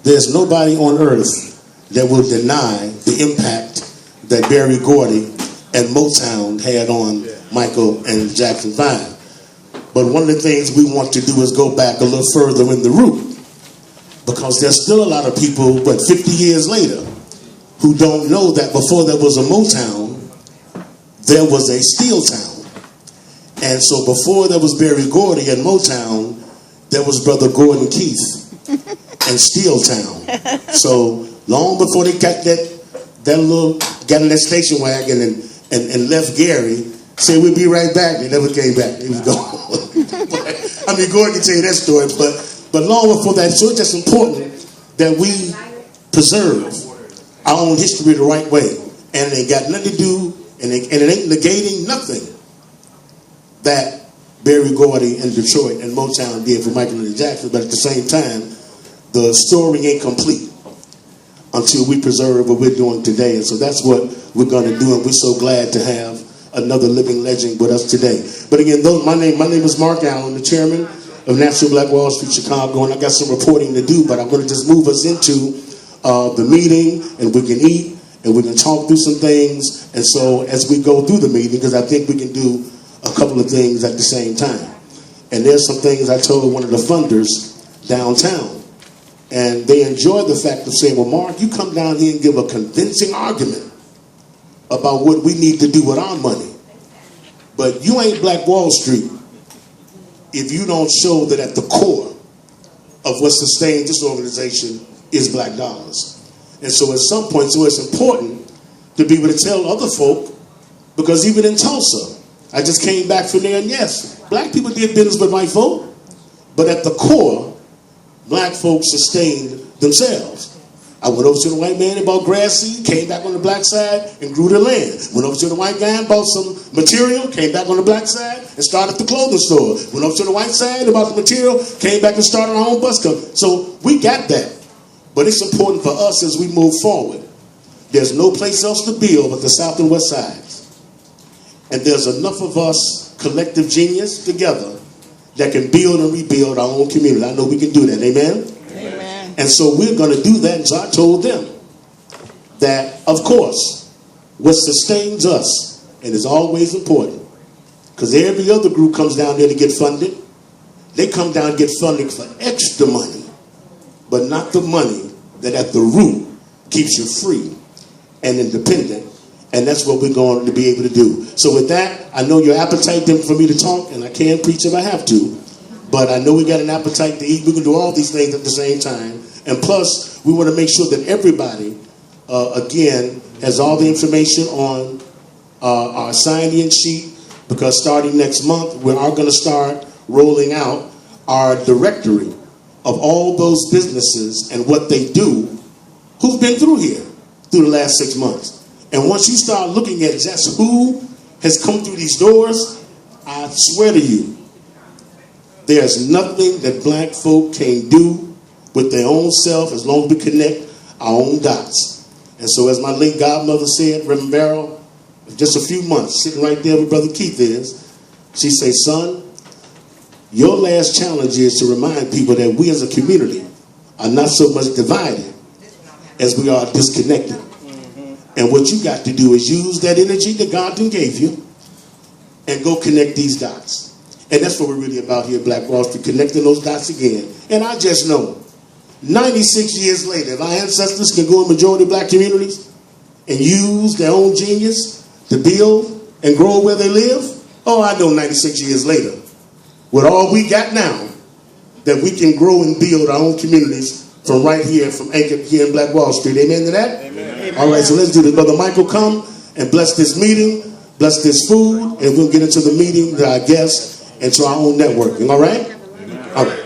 there's nobody on earth that will deny the impact that Berry Gordy and Motown had on Michael and Jackson 5. But one of the things we want to do is go back a little further in the root, because there's still a lot of people, 50 years later, who don't know that before there was a Motown, there was a Steel Town. And so before there was Berry Gordy and Motown, there was Brother Gordon Keith and Steel Town. So long before they got got in that station wagon and left Gary, said we'd be right back. They never came back. He was gone. I mean, Gordon can tell you that story, but long before that, so it's just important that we preserve our own history the right way. And it ain't got nothing to do, and it ain't negating nothing that Berry Gordy and Detroit and Motown did for Michael and Jackson. But at the same time, the story ain't complete until we preserve what we're doing today. And so that's what we're going to do, and we're so glad to have another living legend with us today. But again, my name is Mark Allen, the chairman of National Black Wall Street Chicago, and I got some reporting to do, but I'm going to just move us into the meeting, and we can eat, and we can talk through some things. And so as we go through the meeting, because I think we can do a couple of things at the same time. And there's some things I told one of the funders downtown, and they enjoyed the fact of saying, well, Mark, you come down here and give a convincing argument about what we need to do with our money. But you ain't Black Wall Street if you don't show that at the core of what sustains this organization is black dollars. And so at some point, so it's important to be able to tell other folk, because even in Tulsa, I just came back from there, and yes, black people did business with white folk, but at the core, black folks sustained themselves. I went over to the white man and bought grass seed, came back on the black side and grew the land. Went over to the white guy and bought some material, came back on the black side and started the clothing store. Went over to the white side and bought the material, came back and started our own bus company. So we got that. But it's important for us as we move forward. There's no place else to build but the South and West Sides. And there's enough of us, collective genius, together that can build and rebuild our own community. I know we can do that. Amen? Amen. And so we're going to do that. And so I told them that, of course, what sustains us, and is always important, because every other group comes down there to get funded. They come down and get funding for extra money, but not the money that at the root keeps you free and independent. And that's what we're going to be able to do. So with that, I know your appetite for me to talk, and I can preach if I have to, but I know we got an appetite to eat. We can do all these things at the same time. And plus, we want to make sure that everybody, again, has all the information on our sign-in sheet, because starting next month, we are going to start rolling out our directory of all those businesses and what they do who've been through here through the last 6 months. And once you start looking at just who has come through these doors, I swear to you, there's nothing that black folk can do with their own self as long as we connect our own dots. And so as my late godmother said, Reverend Barrow, just a few months, sitting right there where Brother Keith is, she said, son, your last challenge is to remind people that we as a community are not so much divided as we are disconnected. And what you got to do is use that energy that God done gave you and go connect these dots. And that's what we're really about here at Black Wall Street, connecting those dots again. And I just know, 96 years later, if our ancestors can go in majority black communities and use their own genius to build and grow where they live, oh, I know 96 years later, with all we got now, that we can grow and build our own communities from right here, from anchored here in Black Wall Street. Amen to that? Amen. All right, so let's do this. Brother Michael, come and bless this meeting, bless this food, and we'll get into the meeting, to our guests, and to our own networking. All right? Amen. All right.